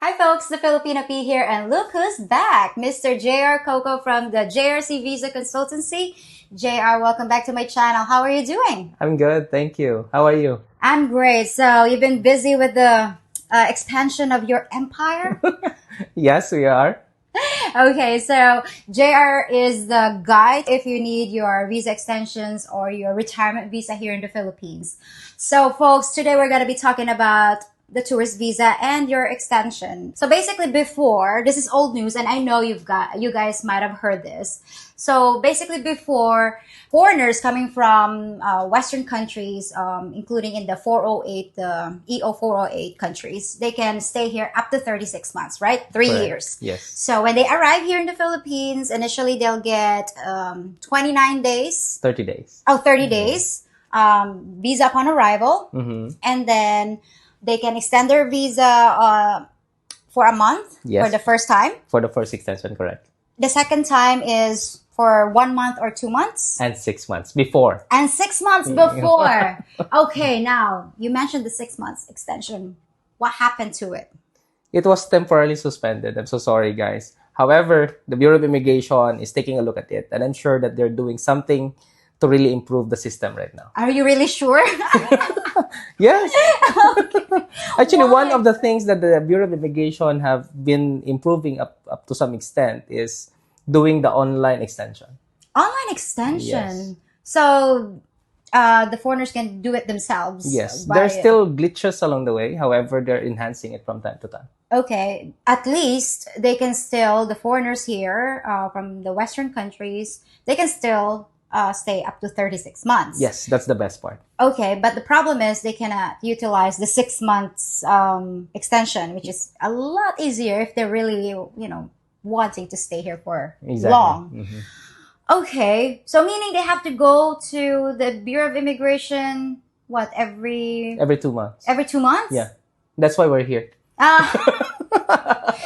Hi folks, the Filipino P here, and look who's back, Mr. JR Coca from the JRC Visa Consultancy. JR, welcome back to my channel. How are you doing? I'm good, thank you. How are you? I'm great. So you've been busy with the expansion of your empire? Yes, we are. Okay, so JR is the guide if you need your visa extensions or your retirement visa here in the Philippines. So folks, today we're going to be talking about the tourist visa and your extension. So basically before, this is old news and I know you guys might have heard this. So basically before, foreigners coming from Western countries, including in the 408, the EO 408 countries, they can stay here up to 36 months, right? 3 Correct. years. Yes. So when they arrive here in the Philippines, initially they'll get 29 days. 30 days. Oh, 30 days. Visa upon arrival. Mm-hmm. And then they can extend their visa for a month Yes. for the first time. For the first extension, correct. The second time is for 1 month or 2 months. And 6 months before. And 6 months before. Okay, now, you mentioned the 6 months extension. What happened to it? It was temporarily suspended. I'm so sorry, guys. However, the Bureau of Immigration is taking a look at it, and I'm sure that they're doing something to really improve the system right now. Are you really sure? Yes. Okay. Actually, Why? one of the things that the Bureau of Immigration have been improving up to some extent is doing the online extension. Online extension. Yes. So, the foreigners can do it themselves. Yes. by- There's still glitches along the way. However, they're enhancing it from time to time. Okay, at least they can still, the foreigners here from the Western countries, they can still stay up to 36 months. Yes, that's the best part. Okay, but the problem is they cannot utilize the 6 months extension, which is a lot easier if they're really, wanting to stay here for Exactly. long. Mhm. Okay, so meaning they have to go to the Bureau of Immigration, what, every Every 2 months. 2 months? Yeah. That's why we're here.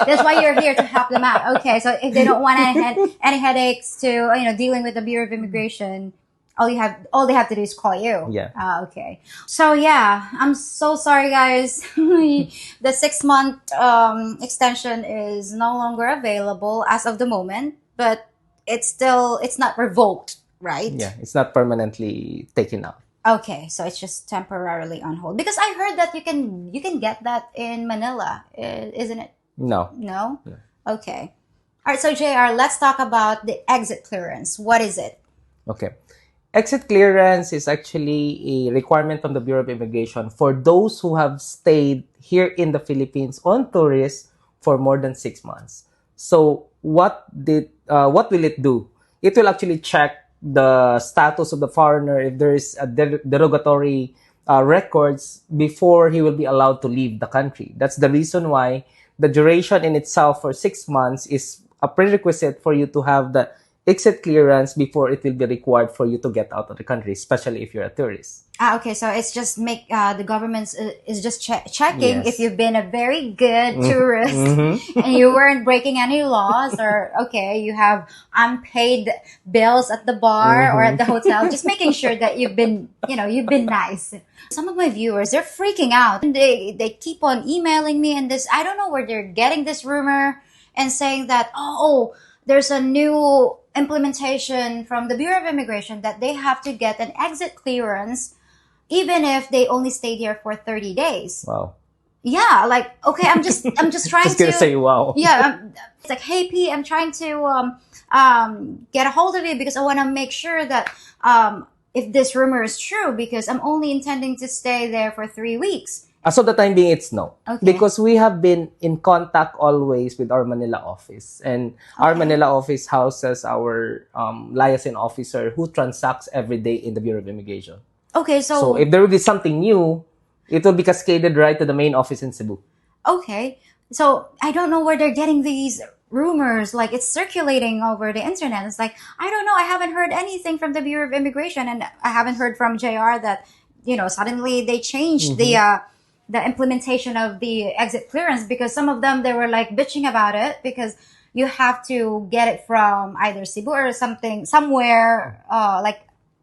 That's why you're here, to help them out. Okay, so if they don't want any headaches to dealing with the Bureau of Immigration, all they have to do is call you. Yeah. Okay. So yeah, I'm so sorry, guys. The 6 month extension is no longer available as of the moment, but it's not revoked, right? Yeah. It's not permanently taken out. Okay, so it's just temporarily on hold. Because I heard that you can get that in Manila, isn't it? No. No? No. Okay. All right, so JR, let's talk about the exit clearance. What is it? Okay. Exit clearance is actually a requirement from the Bureau of Immigration for those who have stayed here in the Philippines on tourist for more than 6 months. So what will it do? It will actually check the status of the foreigner if there is a derogatory records before he will be allowed to leave the country. That's the reason why the duration in itself for 6 months is a prerequisite for you to have the exit clearance before it will be required for you to get out of the country, especially if you're a tourist. Okay, so it's just the government is just checking Yes. if you've been a very good tourist Mm-hmm. and you weren't breaking any laws, or okay, you have unpaid bills at the bar or at the hotel, just making sure that you've been nice. Some of my viewers, they're freaking out. They keep on emailing me, and I don't know where they're getting this rumor and saying that, there's a new implementation from the Bureau of Immigration that they have to get an exit clearance even if they only stayed here for 30 days. Wow. Yeah, like, okay, I'm just trying Just gonna to say wow. yeah, it's like, hey P, I'm trying to get a hold of you because I want to make sure that if this rumor is true, because I'm only intending to stay there for 3 weeks. As of the time being, it's no. Okay. Because we have been in contact always with our Manila office. And our Manila office houses our liaison officer who transacts every day in the Bureau of Immigration. Okay, So if there will be something new, it will be cascaded right to the main office in Cebu. okay, so I don't know where they're getting these rumors. Like, it's circulating over the internet. It's like, I don't know. I haven't heard anything from the Bureau of Immigration, and I haven't heard from JR that suddenly they changed the implementation of the exit clearance, because some of them, they were like bitching about it because you have to get it from either Cebu or somewhere like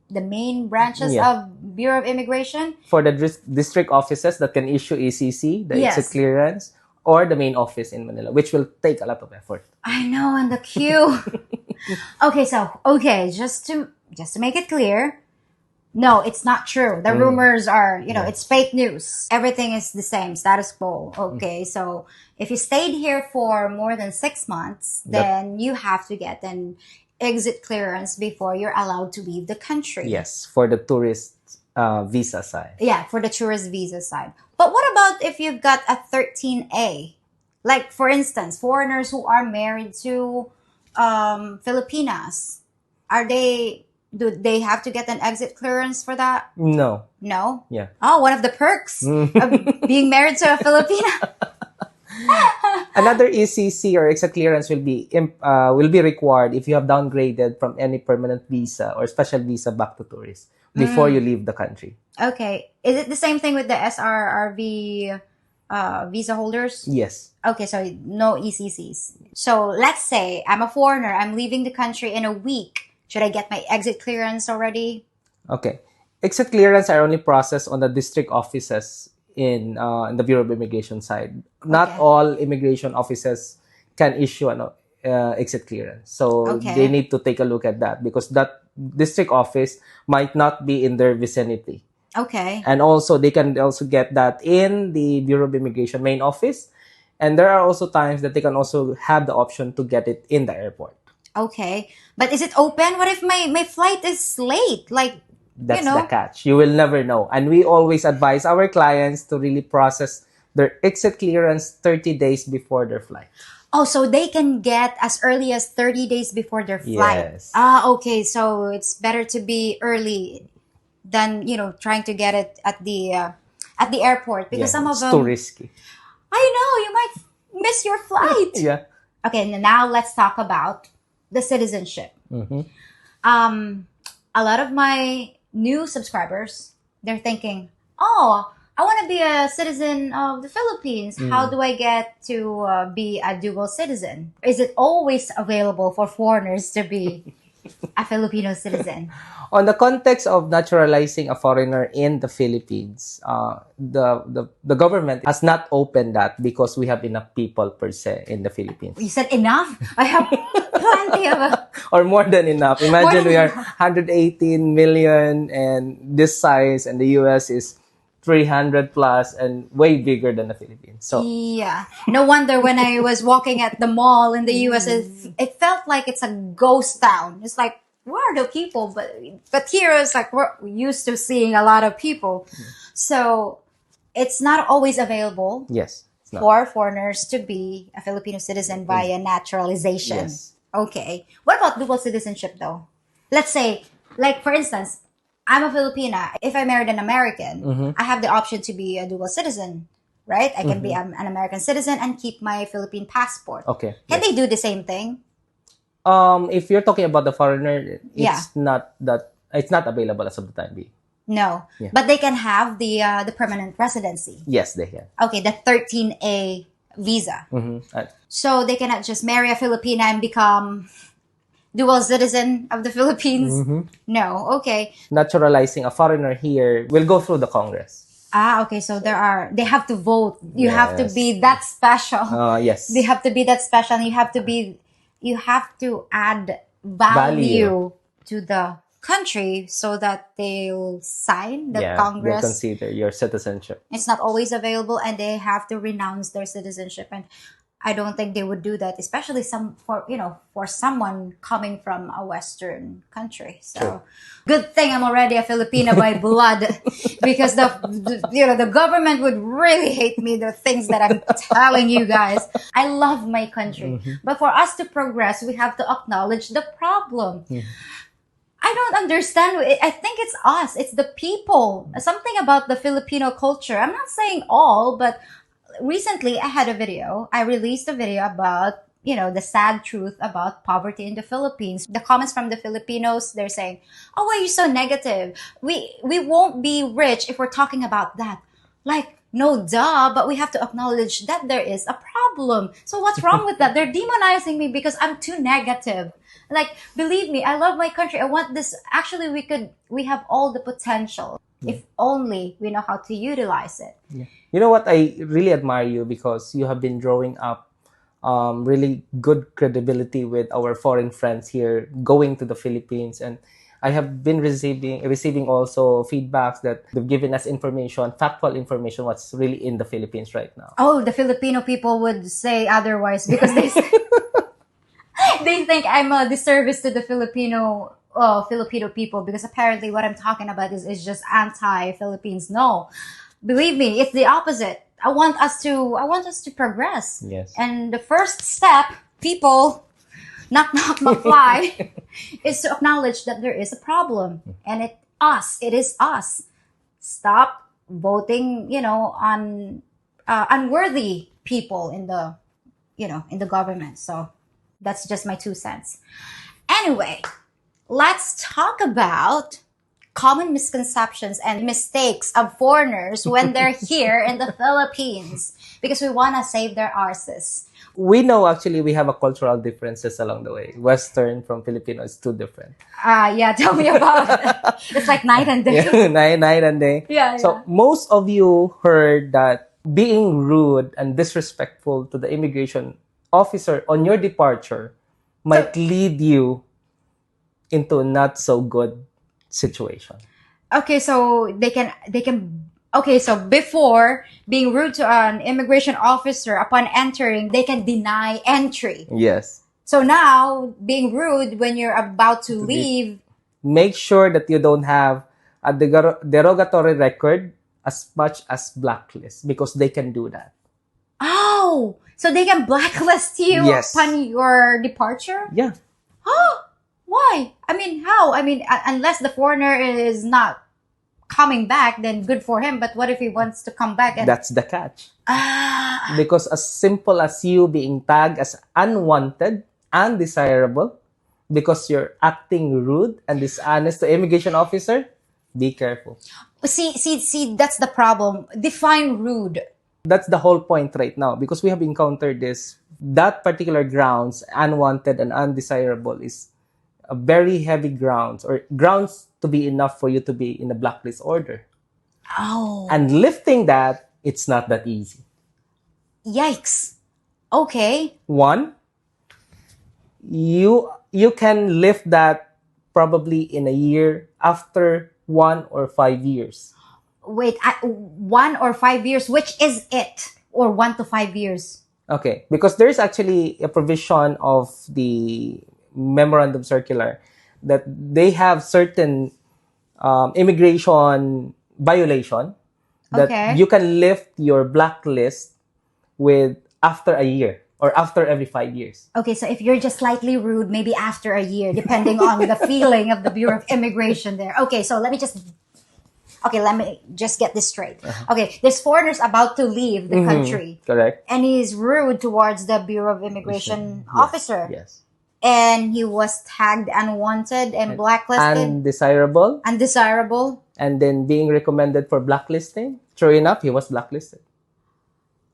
the main branches of Bureau of Immigration. For the district offices that can issue ECC, the Yes. exit clearance, or the main office in Manila, which will take a lot of effort. I know, and the queue. Okay, just to make it clear, no, it's not true. The rumors are, it's fake news. Everything is the same, status quo. Okay, so if you stayed here for more than 6 months, then you have to get an exit clearance before you're allowed to leave the country. Yes, for the tourist visa side. Yeah, for the tourist visa side. But what about if you've got a 13A? Like, for instance, foreigners who are married to Filipinas, do they have to get an exit clearance for that? No. No? Yeah. Oh, one of the perks of being married to a Filipina. Another ECC or exit clearance will be required if you have downgraded from any permanent visa or special visa back to tourist before you leave the country. Okay. Is it the same thing with the SRRV visa holders? Yes. Okay, so no ECCs. So let's say I'm a foreigner. I'm leaving the country in a week. Should I get my exit clearance already? Okay. Exit clearance are only processed on the district offices in the Bureau of Immigration side. Not all immigration offices can issue an exit clearance. So they need to take a look at that because that district office might not be in their vicinity. Okay. And also, they can also get that in the Bureau of Immigration main office. And there are also times that they can also have the option to get it in the airport. Okay. But is it open? What if my flight is late? Like, that's the catch. You will never know. And we always advise our clients to really process their exit clearance 30 days before their flight. Oh, so they can get as early as 30 days before their flight. Yes. Okay. So it's better to be early than, trying to get it at the airport because some of them... It's too risky. I know. You might miss your flight. Yeah. Okay. Now let's talk about the citizenship. A lot of my new subscribers, they're thinking, oh, I want to be a citizen of the Philippines. How do I get to be a dual citizen? Is it always available for foreigners to be a Filipino citizen? On the context of naturalizing a foreigner in the Philippines, the government has not opened that because we have enough people per se in the Philippines. You said enough? I have plenty of... Or more than enough. Imagine we are 118 million and this size, and the US is 300 plus and way bigger than the Philippines. So yeah, no wonder when I was walking at the mall in the US, it felt like it's a ghost town. It's like, where are the people? But here it's like we're used to seeing a lot of people. So it's not always available. Yes, for foreigners to be a Filipino citizen via naturalization. Yes. Okay. What about dual citizenship though? Let's say, like for instance, I'm a Filipina. If I married an American, I have the option to be a dual citizen, right? I can be an American citizen and keep my Philippine passport. Okay. Can they do the same thing? If you're talking about the foreigner, it's not available as of the time being. No, but they can have the permanent residency. Yes, they can. Okay, the 13A visa. So they cannot just marry a Filipina and become dual citizen of the Philippines? No, okay. Naturalizing a foreigner here will go through the Congress. Okay. So they have to vote. You have to be that special. Yes. They have to be that special. And you have to add value to the country so that they'll sign the Congress. They'll consider your citizenship. It's not always available and they have to renounce their citizenship. And I don't think they would do that, especially for someone coming from a Western country. So good thing I'm already a Filipina by blood because the government would really hate me, the things that I'm telling you guys. I love my country. But for us to progress, we have to acknowledge the problem. I don't understand. I think it's us. It's the people. Something about the Filipino culture. I'm not saying all, but recently I released a video about, the sad truth about poverty in the Philippines. The comments from the Filipinos, they're saying, oh, why are you so negative? We won't be rich if we're talking about that. Like, No, duh, but we have to acknowledge that there is a problem. So what's wrong with that? They're demonizing me because I'm too negative. Like, believe me, I love my country. I want this. Actually, we have all the potential if only we know how to utilize it. Yeah. You know what? I really admire you because you have been drawing up really good credibility with our foreign friends here going to the Philippines. And I have been receiving also feedbacks that they've given us information, factual information, what's really in the Philippines right now. Oh, the Filipino people would say otherwise because they think I'm a disservice to the Filipino people because apparently what I'm talking about is just anti-Philippines. No, believe me, it's the opposite. I want us to progress. Yes. And the first step, people, knock knock McFly, is to acknowledge that there is a problem, and it is us. Stop voting, on unworthy people in the government. So that's just my 2 cents. Anyway, let's talk about common misconceptions and mistakes of foreigners when they're here in the Philippines because we want to save their arses. We know actually we have a cultural differences along the way. Western from Filipino is too different. Yeah, tell me about it. It's like night and day. Yeah, night and day. Yeah, so yeah. most of you heard that being rude and disrespectful to the immigration officer on your departure might lead you into a not so good situation. Okay, so okay, so before being rude to an immigration officer upon entering, they can deny entry. Yes. So now, being rude when you're about to leave. Make sure that you don't have a derogatory record as much as blacklist because they can do that. Oh, so they can blacklist you Yes. upon your departure? Yeah. Oh, why? I mean, how? I mean, unless the foreigner is not coming back, then good for him. But what if he wants to come back? And That's the catch. Because as simple as you being tagged as unwanted, undesirable, because you're acting rude and dishonest to immigration officer, be careful. See, that's the problem. Define rude. That's the whole point right now because we have encountered this. That particular grounds, unwanted and undesirable, is a very heavy grounds or grounds to be enough for you to be in a blacklist order. Oh. And lifting that, it's not that easy. Yikes. Okay. One, you can lift that probably in a year after 1 or 5 years. Wait, 1 or 5 years, which is it? Or 1 to 5 years? Okay, because there's actually a provision of the memorandum circular that they have certain immigration violation that Okay. you can lift your blacklist with after a year or after every 5 years. Okay, so if you're just slightly rude, maybe after a year, depending on the feeling of the Bureau of Immigration there. Okay, so let me just get this straight. Okay, there's foreigners about to leave the country. Correct. And he's rude towards the Bureau of Immigration officer. Yes. And he was tagged unwanted and blacklisted. Undesirable. Undesirable. And then being recommended for blacklisting. True enough, he was blacklisted.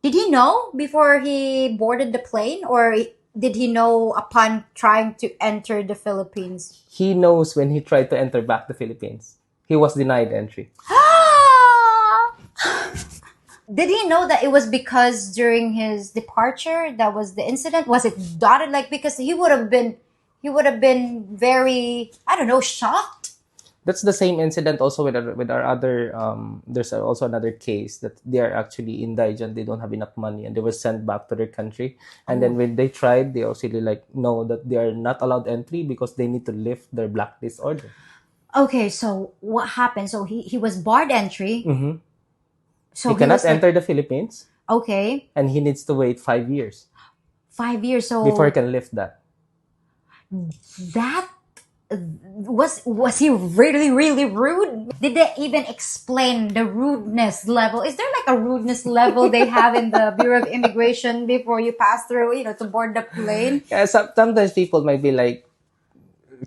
Did he know before he boarded the plane, or did he know upon trying to enter the Philippines? He knows when he tried to enter back the Philippines. He was denied entry. Did he know that it was because during his departure that was the incident? Was it dotted because he would have been very, I don't know, shocked? That's the same incident also with our other there's also another case that they are actually indigent, they don't have enough money and they were sent back to their country, and then when they tried, they also know that they are not allowed entry because they need to lift their blacklist order. Okay, so what happened? So he was barred entry. Mm-hmm. So he cannot enter the Philippines. Okay. And he needs to wait 5 years. 5 years, so before he can lift that. That was he really, really rude? Did they even explain the rudeness level? Is there a rudeness level they have in the Bureau of Immigration before you pass through, to board the plane? Yeah, sometimes people might be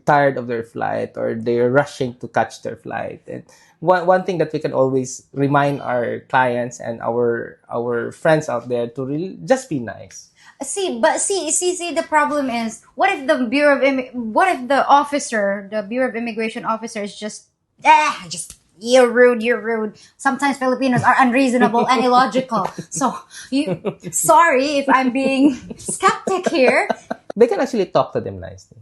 tired of their flight or they're rushing to catch their flight. And one thing that we can always remind our clients and our friends out there to really just be nice. See, the problem is, what if the what if the officer, the Bureau of Immigration officer is just you're rude. Sometimes Filipinos are unreasonable and illogical. So, sorry if I'm being skeptic here. They can actually talk to them nicely.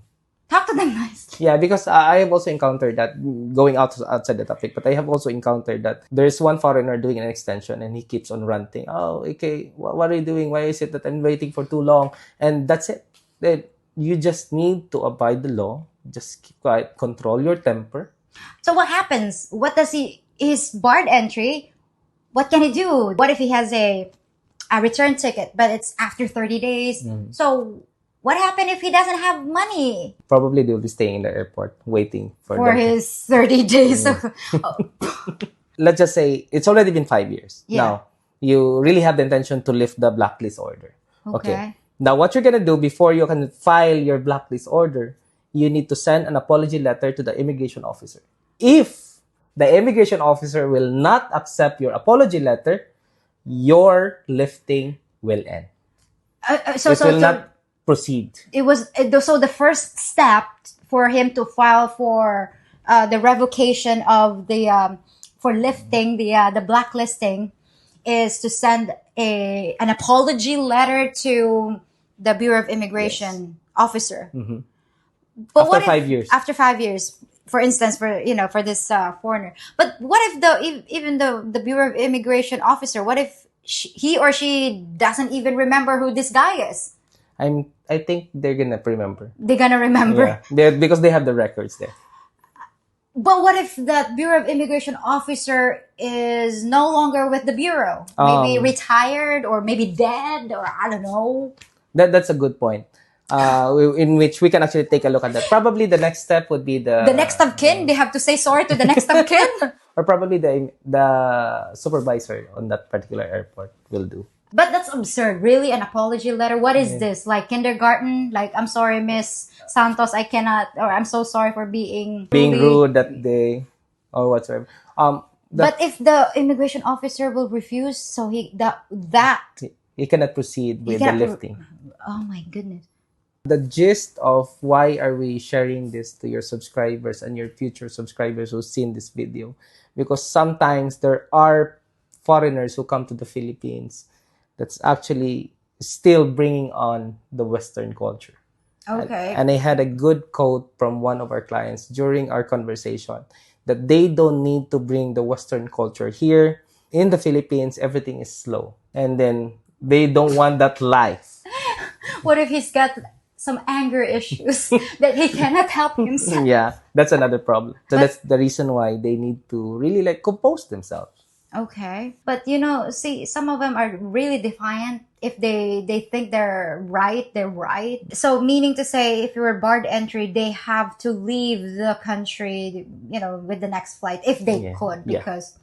Talk to them nicely. Yeah, because I have also encountered that, going outside the topic, but I have also encountered that there's one foreigner doing an extension and he keeps on ranting. Oh, okay, what are you doing? Why is it that I'm waiting for too long? And that's it. Then you just need to abide the law. Just keep quiet, control your temper. So what happens? What does his barred entry, what can he do? What if he has a return ticket, but it's after 30 days? So what happens if he doesn't have money? Probably they'll be staying in the airport waiting for his 30 days. Let's just say it's already been 5 years. Yeah. Now, you really have the intention to lift the blacklist order. Okay. Now, what you're going to do before you can file your blacklist order, you need to send an apology letter to the immigration officer. If the immigration officer will not accept your apology letter, your lifting will end. It will not proceed. It was so the first step for him to file for the revocation of the for lifting the blacklisting is to send an apology letter to the Bureau of Immigration officer. But after 5 years. After 5 years, for instance, for this foreigner. But what if even the Bureau of Immigration officer, what if he or she doesn't even remember who this guy is? I think they're gonna remember. They're gonna remember. Yeah, because they have the records there. But what if the Bureau of Immigration officer is no longer with the Bureau? Maybe retired or maybe dead, or I don't know. That's a good point. In which we can actually take a look at that. Probably the next step would be the next of kin. They have to say sorry to the next of kin. Or probably the supervisor on that particular airport will do. But that's absurd. Really? An apology letter? What is this? Like kindergarten? Like, I'm sorry, Miss Santos, I cannot, or I'm so sorry for being rude that day, or whatsoever. But if the immigration officer will refuse, so he cannot proceed with the lifting. Oh my goodness. The gist of why are we sharing this to your subscribers and your future subscribers who've seen this video, because sometimes there are foreigners who come to the Philippines that's actually still bringing on the Western culture. Okay. And I had a good quote from one of our clients during our conversation that they don't need to bring the Western culture here. In the Philippines, everything is slow. And then they don't want that life. What if he's got some anger issues that he cannot help himself? Yeah, that's another problem. So that's the reason why they need to really compose themselves. Okay. But see, some of them are really defiant. If they think they're right, they're right. So meaning to say, if you're barred entry, they have to leave the country, with the next flight, if they could, because,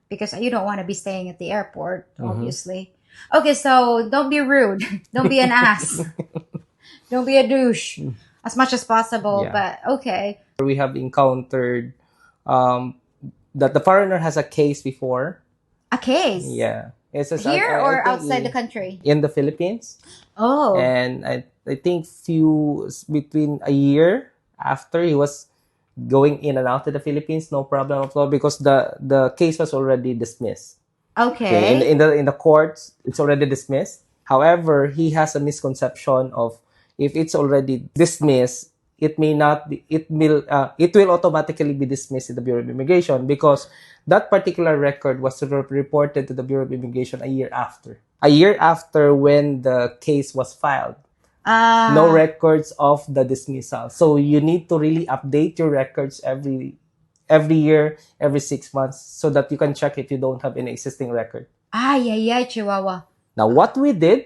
because you don't want to be staying at the airport, obviously. Okay, so don't be rude. Don't be an ass. Don't be a douche as much as possible, but okay. We have encountered that the foreigner has a case before. A case? Yeah. It's here or outside the country? In the Philippines. Oh. And I think between a year after, he was going in and out of the Philippines, no problem at all, because the case was already dismissed. Okay. In the courts, it's already dismissed. However, he has a misconception of, if it's already dismissed, it may not be, it will automatically be dismissed in the Bureau of Immigration, because that particular record was reported to the Bureau of Immigration a year after. A year after when the case was filed. No records of the dismissal. So you need to really update your records every year, every 6 months, so that you can check if you don't have any existing record. Chihuahua. Now, what we did,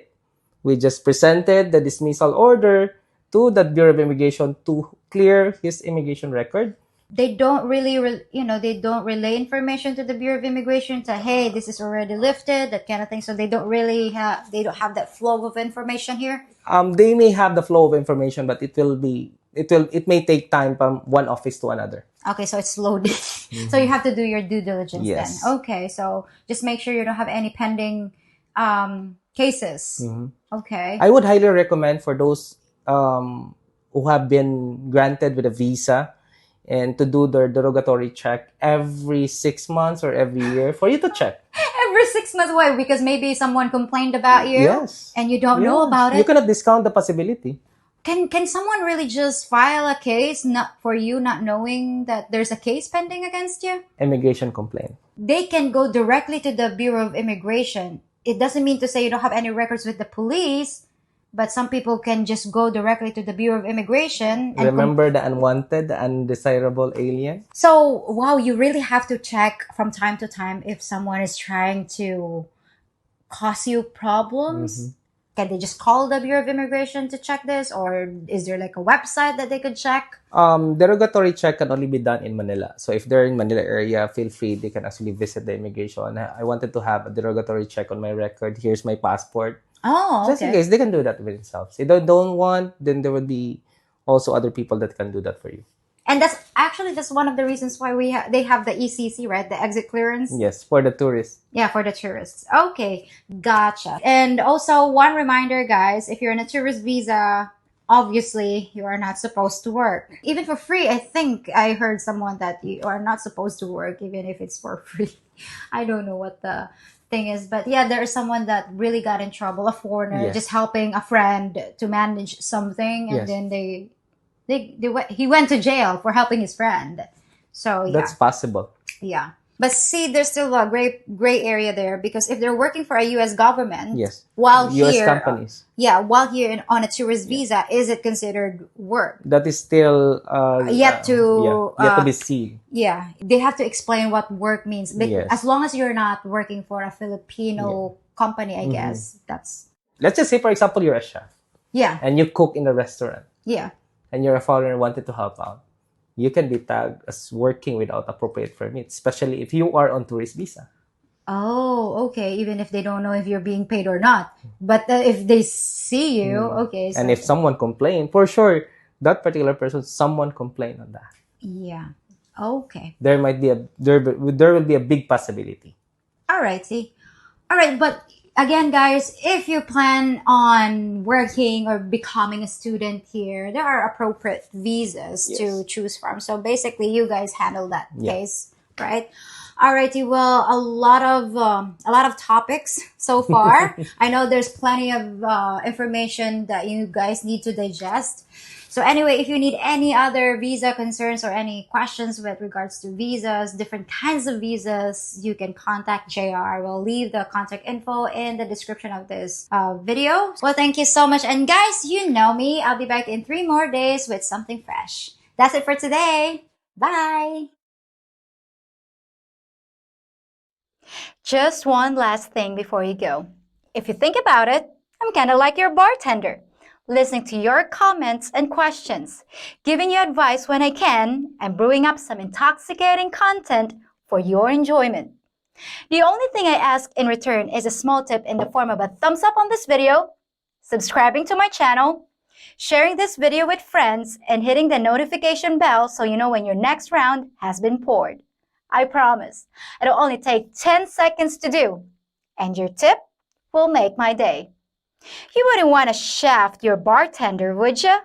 we just presented the dismissal order to the Bureau of Immigration to clear his immigration record. They don't really, they don't relay information to the Bureau of Immigration to, hey, this is already lifted, that kind of thing. So they don't have that flow of information here. They may have the flow of information, but it will be it may take time from one office to another. Okay, so it's loaded. So you have to do your due diligence Yes. then. Okay, so just make sure you don't have any pending cases. Okay. I would highly recommend for those who have been granted with a visa and to do their derogatory check every 6 months or every year for you to check. Every 6 months, why? Because maybe someone complained about you, Yes. and you don't know Yes. about You it. cannot discount the possibility. Can someone really just file a case not for you not knowing that there's a case pending against you? Immigration complaint. They can go directly to the Bureau of Immigration. It doesn't mean to say you don't have any records with the police, but some people can just go directly to the Bureau of Immigration and Remember the unwanted, the undesirable alien? So, wow, you really have to check from time to time if someone is trying to cause you problems. Can they just call the Bureau of Immigration to check this? Or is there like a website that they could check? Derogatory check can only be done in Manila. So if they're in Manila area, feel free. They can actually visit the immigration. I wanted to have a derogatory check on my record. Here's my passport. Oh, Just in okay. case, they can do that with themselves. If they don't want, then there would be also other people that can do that for you. And that's one of the reasons why they have the ECC, right? The exit clearance. Yes, for the tourists. Yeah, for the tourists. Okay, gotcha. And also, one reminder, guys, if you're on a tourist visa, obviously you are not supposed to work. Even for free, I think I heard someone that you are not supposed to work, even if it's for free. I don't know what the thing is, but yeah, there is someone that really got in trouble, a foreigner, Yes. just helping a friend to manage something, and Yes. then he went to jail for helping his friend. So yeah. That's possible. Yeah. But see, there's still a gray area there, because if they're working for a U.S. government, Yes. while US here, companies. while here on a tourist visa, is it considered work? That is still Yet to be seen. Yeah, they have to explain what work means. Yes. As long as you're not working for a Filipino company, I guess that's Let's just say, for example, you're a chef yeah, and you cook in a restaurant yeah. and you're a foreigner wanted to help out. You can be tagged as working without appropriate permit, especially if you are on tourist visa. Oh, okay. Even if they don't know if you're being paid or not, but if they see you, okay. So, And if someone complained, for sure, that particular person, someone complained on that. yeah, okay. There might be there will be a big possibility. All right, see. All right, but again, guys, if you plan on working or becoming a student here, there are appropriate visas to choose from. So basically, you guys handle that case, right? Alrighty, well, a lot of topics so far. I know there's plenty of information that you guys need to digest. So anyway, if you need any other visa concerns or any questions with regards to visas, different kinds of visas, you can contact JR. We'll leave the contact info in the description of this video. Well, thank you so much. And guys, you know me. I'll be back in 3 more days with something fresh. That's it for today. Bye. Just one last thing before you go. If you think about it, I'm kind of like your bartender, listening to your comments and questions, giving you advice when I can, and brewing up some intoxicating content for your enjoyment. The only thing I ask in return is a small tip in the form of a thumbs up on this video, subscribing to my channel, sharing this video with friends, and hitting the notification bell so you know when your next round has been poured. I promise, it'll only take 10 seconds to do, and your tip will make my day. You wouldn't want to shaft your bartender, would you?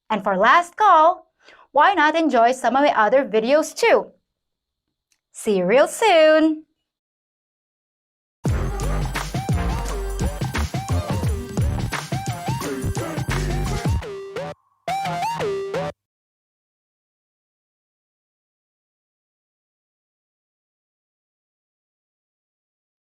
And for last call, why not enjoy some of my other videos too? See you real soon!